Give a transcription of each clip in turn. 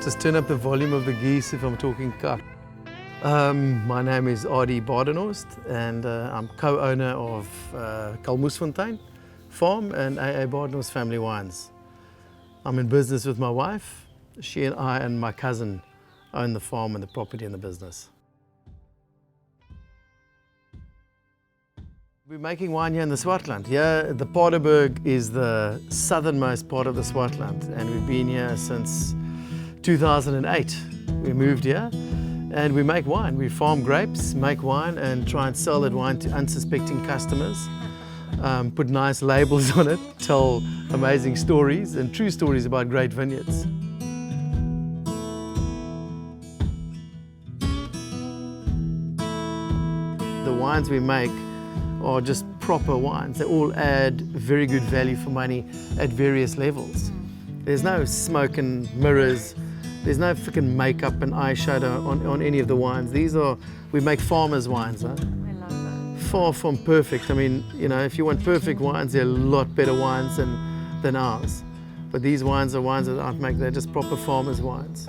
Just turn up the volume of the geese if I'm talking kak. My name is Adi Badenhorst and I'm co-owner of Kalmoesfontein Farm and AA Badenhorst Family Wines. I'm in business with my wife. She and I and my cousin own the farm and the property and the business. We're making wine here in the Swartland. Here, the Paardeberg is the southernmost part of the Swartland, and we've been here since 2008. We moved here and we make wine. We farm grapes, make wine and try and sell that wine to unsuspecting customers. Put nice labels on it, tell amazing stories and true stories about great vineyards. The wines we make are just proper wines. They all add very good value for money at various levels. There's no smoke and mirrors. There's no freaking makeup and eyeshadow on any of the wines. We make farmers' wines. Huh? I love that. Far from perfect. I mean, you know, if you want perfect wines, there are a lot better wines than ours. But these wines are wines that aren't make, they're just proper farmers' wines.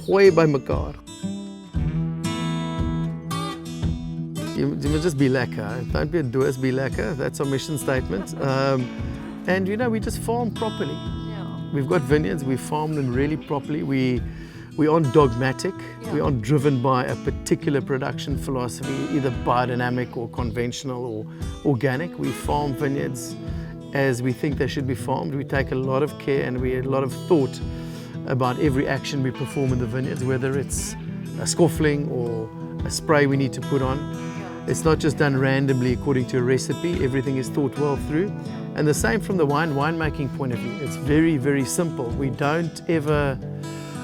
Gooi by mekaar. You must just be lekker. Don't be a doers, be lekker. That's our mission statement. And you know, we just farm properly. Yeah. We've got vineyards, we farm them really properly. We aren't dogmatic. Yeah. We aren't driven by a particular production philosophy, either biodynamic or conventional or organic. We farm vineyards as we think they should be farmed. We take a lot of care and a lot of thought about every action we perform in the vineyards, whether it's a scoffling or a spray we need to put on. It's not just done randomly according to a recipe. Everything is thought well through. And the same from the winemaking point of view. It's very, very simple. We don't ever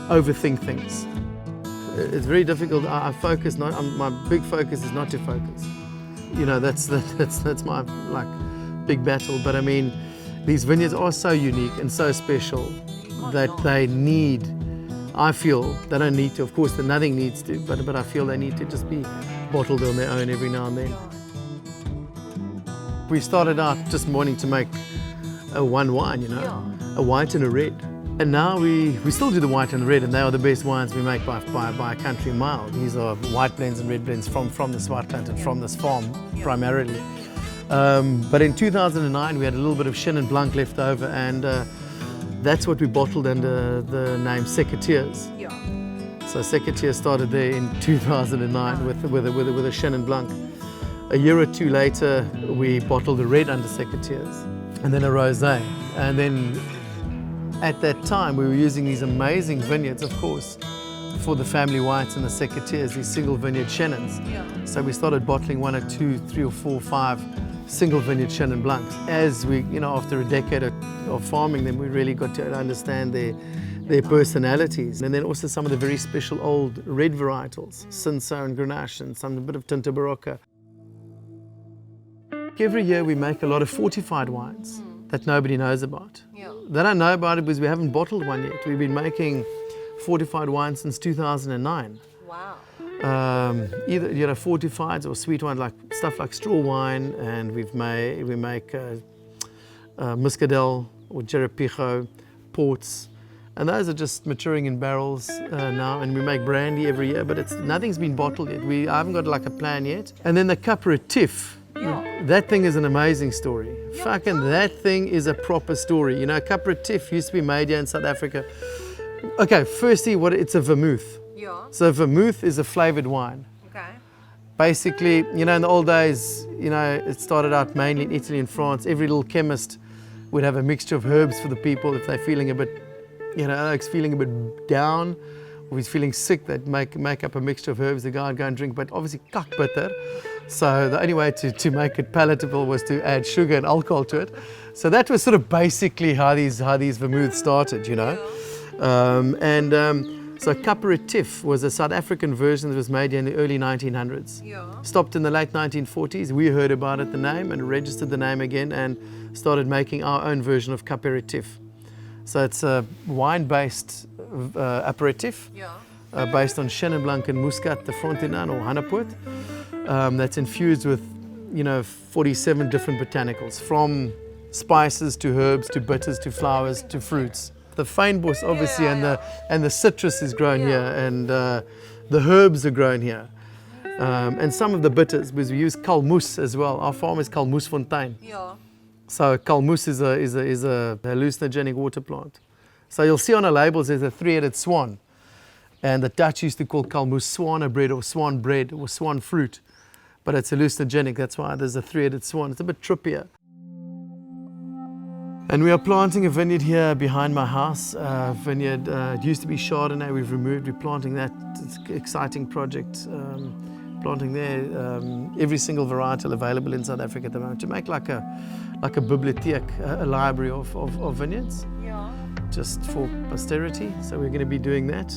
overthink things. It's very difficult. My big focus is not to focus. You know, that's my big battle. But I mean, these vineyards are so unique and so special that they need, I feel, they don't need to, of course, nothing needs to, but I feel they need to just be bottled on their own every now and then. We started out just wanting to make one wine, you know, a white and a red. And now we still do the white and the red, and they are the best wines we make by a country mile. These are white blends and red blends from the Swartland and from this farm primarily. But in 2009 we had a little bit of Chenin Blanc left over, and that's what we bottled under the name Secretaries. Yeah. So Secretaries started there in 2009 with a Chenin Blanc. A year or two later, we bottled the red under Secretaries, and then a rosé. And then at that time, we were using these amazing vineyards, of course, for the family whites and the Secretaries, these single vineyard Chenins. Yeah. So we started bottling 1 or 2, 3 or 4, 5 single vineyard Chenin Blancs. As we, you know, after a decade of farming them, we really got to understand their personalities. And then also some of the very special old red varietals, Cinsault and Grenache, and a bit of Tinta Barocca. Every year we make a lot of fortified wines that nobody knows about. Yeah. They don't know about it because we haven't bottled one yet. We've been making fortified wines since 2009. Wow. Either, you know, fortifieds or sweet wine, like stuff like straw wine, and we make muscadel or jerepigo, ports. And those are just maturing in barrels now, and we make brandy every year, but nothing's been bottled yet. I haven't got like a plan yet. And then the Caperatif, that thing is an amazing story. Fucking that thing is a proper story. You know, Caperatif used to be made here in South Africa. Okay, firstly, it's a vermouth. Yeah. So vermouth is a flavored wine. Okay. Basically, you know, in the old days, you know, it started out mainly in Italy and France. Every little chemist would have a mixture of herbs for the people if they're feeling a bit, you know, Alex feeling a bit down, or he's feeling sick, they'd make up a mixture of herbs. The guy would go and drink, but obviously kakbitter. So the only way to make it palatable was to add sugar and alcohol to it. So that was sort of basically how these vermouths started, you know. So Caperatif was a South African version that was made in the early 1900s. Yeah. Stopped in the late 1940s. We heard about it, the name, and registered the name again and started making our own version of Caperatif. So it's a wine-based aperitif based on Chenin Blanc and Muscat de Frontenac or Hanepoort. That's infused with, you know, 47 different botanicals, from spices to herbs to bitters to flowers to fruits. The fynbos obviously, and the citrus is grown here, and the herbs are grown here, and some of the bitters, because we use kalmoes as well. Our farm is Kalmoesfontein. Yeah. So kalmoes is a hallucinogenic water plant. So you'll see on our labels there's a three-headed swan, and the Dutch used to call kalmoes swanebread or swan bread or swan fruit, but it's hallucinogenic. That's why there's a three-headed swan. It's a bit trippier. And we are planting a vineyard here behind my house. Vineyard, it used to be Chardonnay, we've removed, we're planting that. It's an exciting project. Planting there every single varietal available in South Africa at the moment to make like a bibliothèque, a library of vineyards. Yeah. Just for posterity. So we're going to be doing that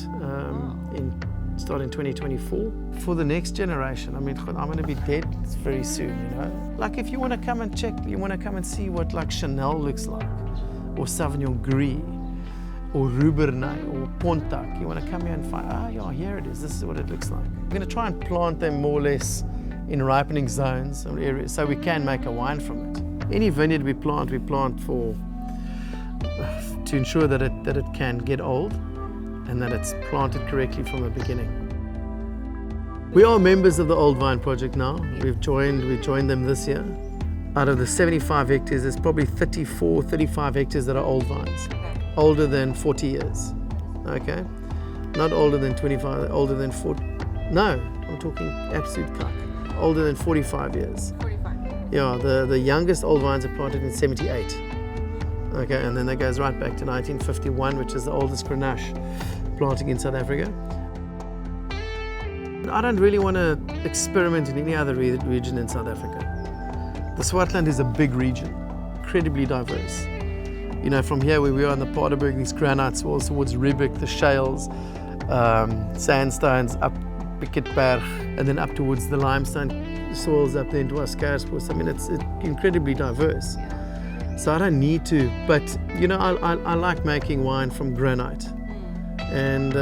starting 2024 for the next generation. I mean, I'm going to be dead very soon, you know. Like if you want to come and check, you want to come and see what like Chanel looks like, or Sauvignon Gris, or Rubernay, or Pontac. You want to come here and find, yeah, here it is. This is what it looks like. We're going to try and plant them more or less in ripening zones or areas so we can make a wine from it. Any vineyard we plant for to ensure that it can get old and that it's planted correctly from the beginning. We are members of the Old Vine Project now. We joined them this year. Out of the 75 hectares, there's probably 34, 35 hectares that are old vines, older than 40 years, okay? Not older than 25, older than 40, no, I'm talking absolute cuck, older than 45 years. 45. Yeah, the youngest old vines are planted in 78. Okay, and then that goes right back to 1951, which is the oldest Grenache planting in South Africa. I don't really want to experiment in any other region in South Africa. The Swartland is a big region, incredibly diverse. You know, from here where we are in the Paardeberg, these granite swells towards Riebeek, the shales, sandstones up Piketberg, and then up towards the limestone soils up there into Ascarsbos. I mean, it's incredibly diverse. So I don't need to, but you know, I like making wine from granite, and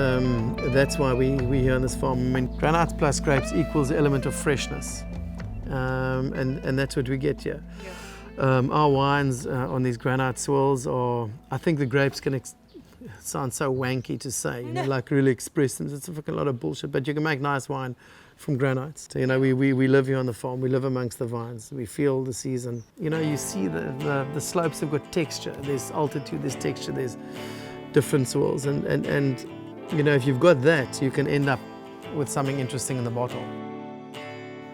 that's why we here on this farm. I mean, granite plus grapes equals the element of freshness, and that's what we get here. Our wines on these granite soils are, I think the grapes can sound so wanky to say, you know, like really express them. It's a fucking lot of bullshit, but you can make nice wine from granites. So, you know, we live here on the farm, we live amongst the vines, we feel the season. You know, you see the slopes have got texture, there's altitude, there's texture, there's different soils, and you know, if you've got that, you can end up with something interesting in the bottle.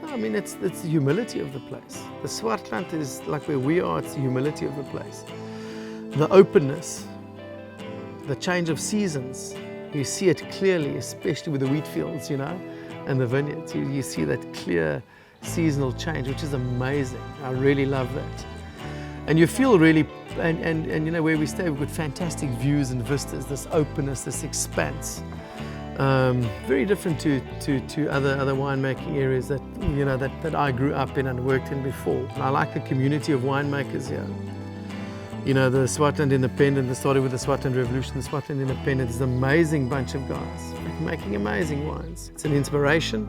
I mean, it's the humility of the place. The Swartland is like where we are, it's the humility of the place. The openness, the change of seasons, you see it clearly, especially with the wheat fields, you know, and the vineyards. You see that clear seasonal change, which is amazing. I really love that. And you feel really, and you know, where we stay, we've got fantastic views and vistas, this openness, this expanse. Very different to other winemaking areas that, you know, that I grew up in and worked in before. I like the community of winemakers here. You know, the Swartland Independent, that started with the Swartland Revolution. The Swartland Independent is an amazing bunch of guys making amazing wines. It's an inspiration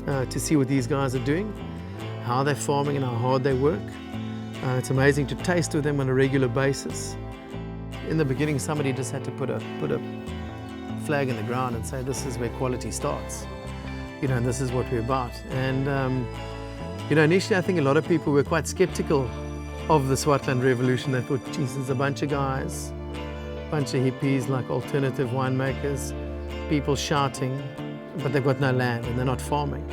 to see what these guys are doing, how they're farming and how hard they work. It's amazing to taste with them on a regular basis. In the beginning, somebody just had to put a flag in the ground and say, this is where quality starts. You know, and this is what we're about. And, you know, initially I think a lot of people were quite skeptical of the Swartland Revolution. They thought, geez, there's a bunch of guys, a bunch of hippies, like alternative winemakers, people shouting, but they've got no land and they're not farming.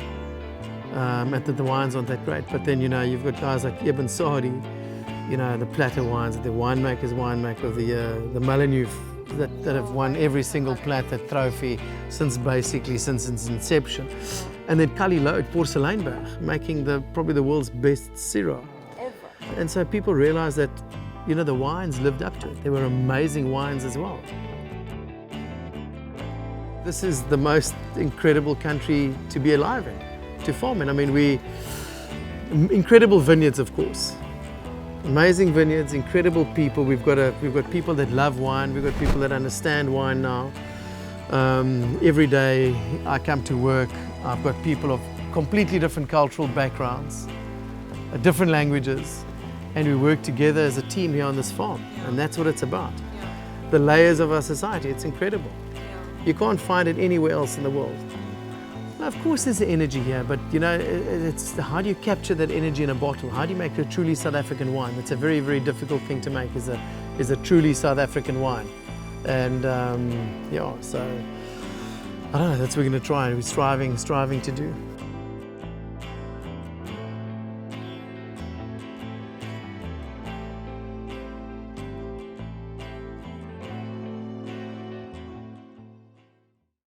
And that the wines aren't that great. But then, you know, you've got guys like Ibn Saudi, you know, the Platter wines, the winemaker of the year, the Malenouv, that have won every single Platter trophy since its inception. And then Kali Lood, Porceleinberg, making probably the world's best Syrah. And so people realized that, you know, the wines lived up to it. They were amazing wines as well. This is the most incredible country to be alive in, to farm in. I mean, incredible vineyards, of course. Amazing vineyards, incredible people. We've got people that love wine. We've got people that understand wine now. Every day I come to work, I've got people of completely different cultural backgrounds, different languages, and we work together as a team here on this farm, and that's what it's about. the layers of our society. It's incredible. You can't find it anywhere else in the world. Now, of course there's the energy here, but you know, it's how do you capture that energy in a bottle? How do you make a truly South African wine? That's a very, very difficult thing to make, is a truly South African wine. And yeah, so I don't know, that's what we're going to try, and we're striving to do.